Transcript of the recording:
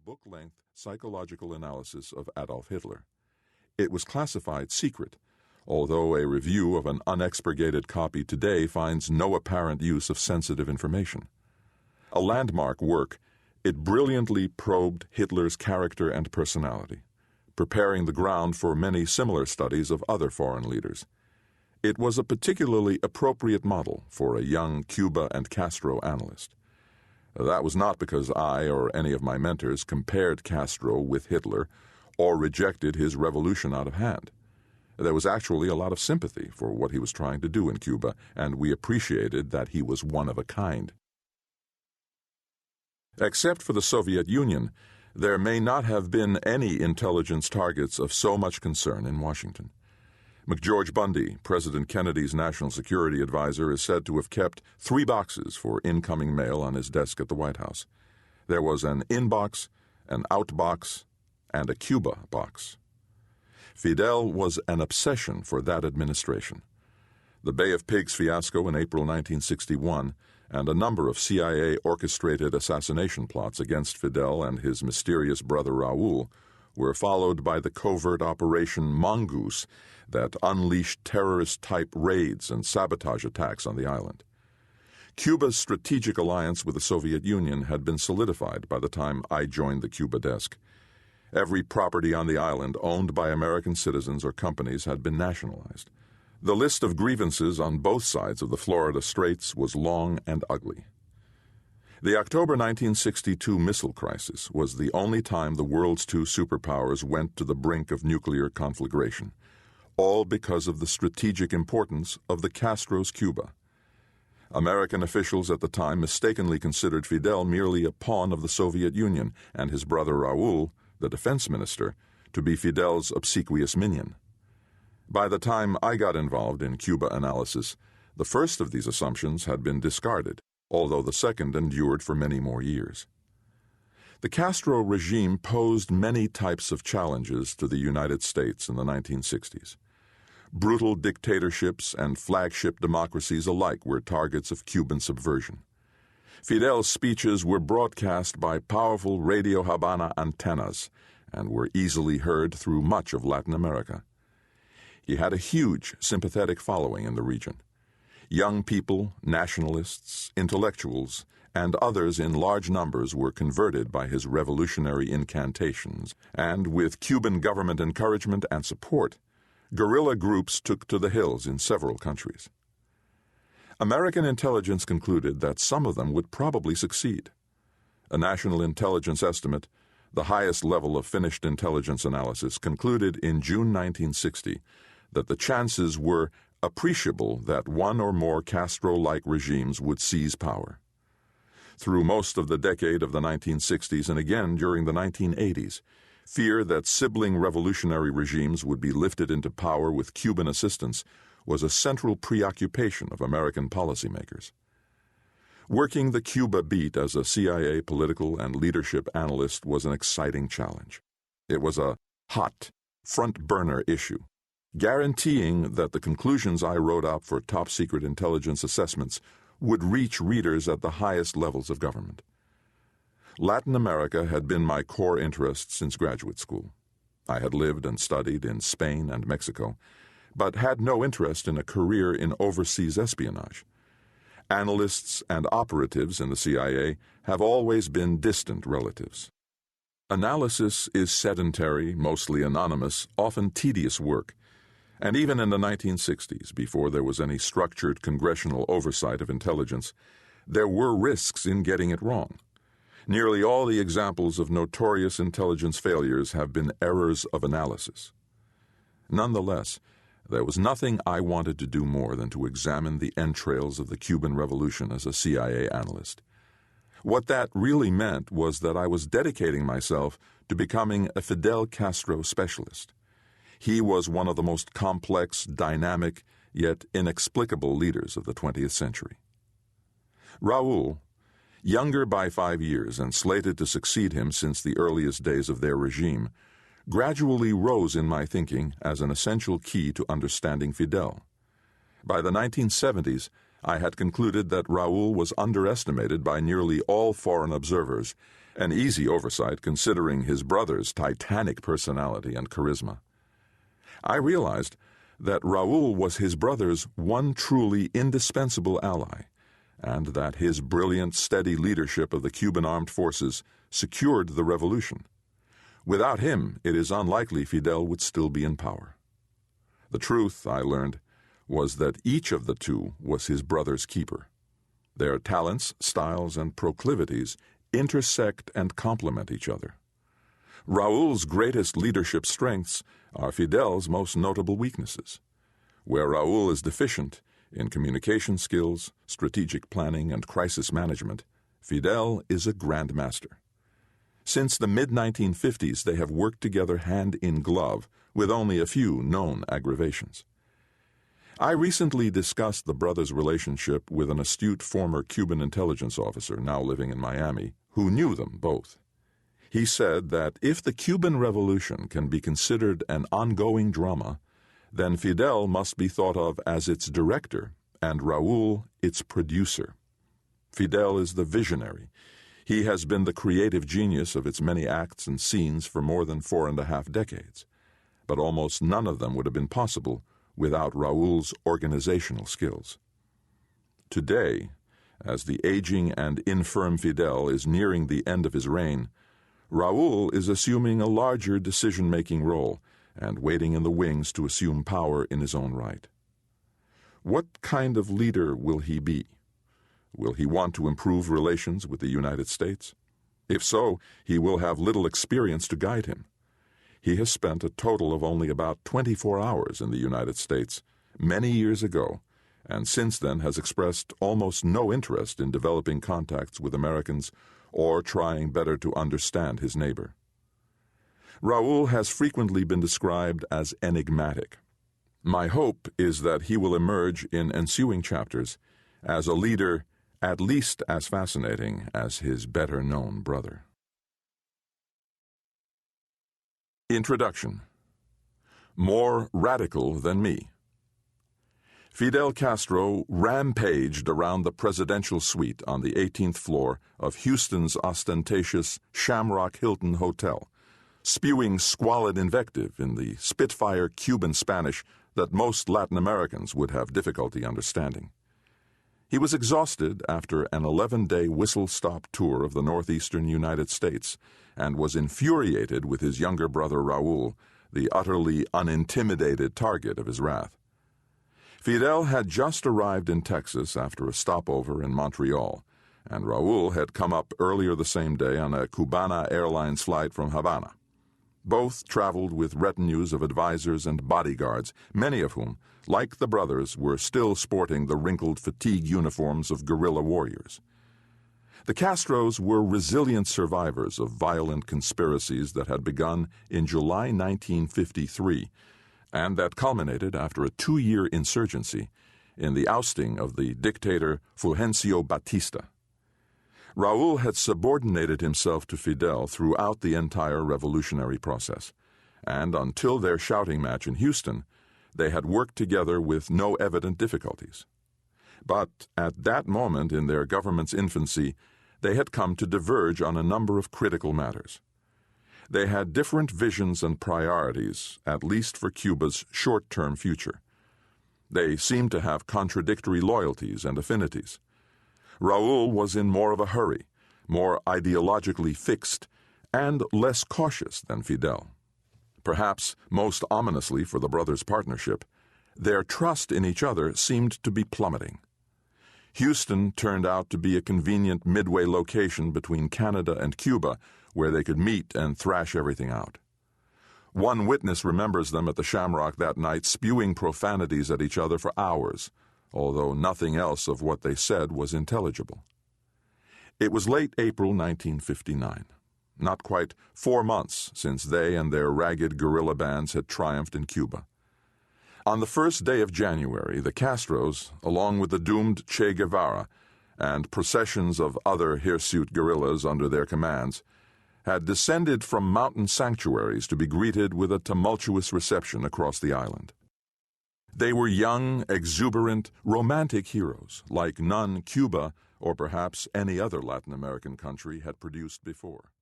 book-length psychological analysis of Adolf Hitler. It was classified secret, although a review of an unexpurgated copy today finds no apparent use of sensitive information. A landmark work, it brilliantly probed Hitler's character and personality, preparing the ground for many similar studies of other foreign leaders. It was a particularly appropriate model for a young Cuba and Castro analyst. That was not because I or any of my mentors compared Castro with Hitler or rejected his revolution out of hand. There was actually a lot of sympathy for what he was trying to do in Cuba, and we appreciated that he was one of a kind. Except for the Soviet Union, there may not have been any intelligence targets of so much concern in Washington. McGeorge Bundy, President Kennedy's national security advisor, is said to have kept 3 boxes for incoming mail on his desk at the White House. There was an in-box, an out-box, and a Cuba box. Fidel was an obsession for that administration. The Bay of Pigs fiasco in April 1961 and a number of CIA-orchestrated assassination plots against Fidel and his mysterious brother Raul were followed by the covert Operation Mongoose that unleashed terrorist-type raids and sabotage attacks on the island. Cuba's strategic alliance with the Soviet Union had been solidified by the time I joined the Cuba desk. Every property on the island owned by American citizens or companies had been nationalized. The list of grievances on both sides of the Florida Straits was long and ugly. The October 1962 missile crisis was the only time the world's 2 superpowers went to the brink of nuclear conflagration, all because of the strategic importance of the Castros' Cuba. American officials at the time mistakenly considered Fidel merely a pawn of the Soviet Union and his brother Raul, the defense minister, to be Fidel's obsequious minion. By the time I got involved in Cuba analysis, the first of these assumptions had been discarded, although the second endured for many more years. The Castro regime posed many types of challenges to the United States in the 1960s. Brutal dictatorships and flagship democracies alike were targets of Cuban subversion. Fidel's speeches were broadcast by powerful Radio Habana antennas and were easily heard through much of Latin America. He had a huge sympathetic following in the region. Young people, nationalists, intellectuals, and others in large numbers were converted by his revolutionary incantations, and with Cuban government encouragement and support, guerrilla groups took to the hills in several countries. American intelligence concluded that some of them would probably succeed. A national intelligence estimate, the highest level of finished intelligence analysis, concluded in June 1960 that the chances were appreciable that one or more Castro-like regimes would seize power. Through most of the decade of the 1960s and again during the 1980s, fear that sibling revolutionary regimes would be lifted into power with Cuban assistance was a central preoccupation of American policymakers. Working the Cuba beat as a CIA political and leadership analyst was an exciting challenge. It was a hot, front-burner issue, guaranteeing that the conclusions I wrote up for top-secret intelligence assessments would reach readers at the highest levels of government. Latin America had been my core interest since graduate school. I had lived and studied in Spain and Mexico, but had no interest in a career in overseas espionage. Analysts and operatives in the CIA have always been distant relatives. Analysis is sedentary, mostly anonymous, often tedious work, and even in the 1960s, before there was any structured congressional oversight of intelligence, there were risks in getting it wrong. Nearly all the examples of notorious intelligence failures have been errors of analysis. Nonetheless, there was nothing I wanted to do more than to examine the entrails of the Cuban Revolution as a CIA analyst. What that really meant was that I was dedicating myself to becoming a Fidel Castro specialist. He was one of the most complex, dynamic, yet inexplicable leaders of the 20th century. Raul, younger by 5 years and slated to succeed him since the earliest days of their regime, gradually rose in my thinking as an essential key to understanding Fidel. By the 1970s, I had concluded that Raul was underestimated by nearly all foreign observers an easy oversight considering his brother's titanic personality and charisma. I realized that Raul was his brother's one truly indispensable ally, and that his brilliant, steady leadership of the Cuban armed forces secured the revolution. Without him, it is unlikely Fidel would still be in power. The truth, I learned, was that each of the two was his brother's keeper. Their talents, styles, and proclivities intersect and complement each other. Raul's greatest leadership strengths are Fidel's most notable weaknesses. Where Raul is deficient in communication skills, strategic planning, and crisis management, Fidel is a grandmaster. Since the mid-1950s, they have worked together hand in glove with only a few known aggravations. I recently discussed the brothers' relationship with an astute former Cuban intelligence officer now living in Miami who knew them both. He said that if the Cuban Revolution can be considered an ongoing drama, then Fidel must be thought of as its director and Raul its producer. Fidel is the visionary. He has been the creative genius of its many acts and scenes for more than 4.5 decades, but almost none of them would have been possible without Raul's organizational skills. Today, as the aging and infirm Fidel is nearing the end of his reign, Raul is assuming a larger decision-making role and waiting in the wings to assume power in his own right. What kind of leader will he be? Will he want to improve relations with the United States? If so, he will have little experience to guide him. He has spent a total of only about 24 hours in the United States many years ago, and since then has expressed almost no interest in developing contacts with Americans or trying better to understand his neighbor. Raul has frequently been described as enigmatic. My hope is that he will emerge in ensuing chapters as a leader at least as fascinating as his better-known brother. Introduction. More radical than me. Fidel Castro rampaged around the presidential suite on the 18th floor of Houston's ostentatious Shamrock Hilton Hotel, spewing squalid invective in the Spitfire Cuban Spanish that most Latin Americans would have difficulty understanding. He was exhausted after an 11-day whistle-stop tour of the northeastern United States and was infuriated with his younger brother Raul, the utterly unintimidated target of his wrath. Fidel had just arrived in Texas after a stopover in Montreal, and Raul had come up earlier the same day on a Cubana Airlines flight from Havana. Both traveled with retinues of advisors and bodyguards, many of whom, like the brothers, were still sporting the wrinkled fatigue uniforms of guerrilla warriors. The Castros were resilient survivors of violent conspiracies that had begun in July 1953 and that culminated after a 2-year insurgency in the ousting of the dictator Fulgencio Batista. Raul had subordinated himself to Fidel throughout the entire revolutionary process, and until their shouting match in Houston, they had worked together with no evident difficulties. But at that moment in their government's infancy, they had come to diverge on a number of critical matters. They had different visions and priorities, at least for Cuba's short-term future. They seemed to have contradictory loyalties and affinities. Raul was in more of a hurry, more ideologically fixed, and less cautious than Fidel. Perhaps most ominously for the brothers' partnership, their trust in each other seemed to be plummeting. Houston turned out to be a convenient midway location between Canada and Cuba where they could meet and thrash everything out. One witness remembers them at the Shamrock that night spewing profanities at each other for hours, although nothing else of what they said was intelligible. It was late April 1959, not quite 4 months since they and their ragged guerrilla bands had triumphed in Cuba. On the first day of January, the Castros, along with the doomed Che Guevara and processions of other hirsute guerrillas under their commands, had descended from mountain sanctuaries to be greeted with a tumultuous reception across the island. They were young, exuberant, romantic heroes, like none Cuba or perhaps any other Latin American country had produced before.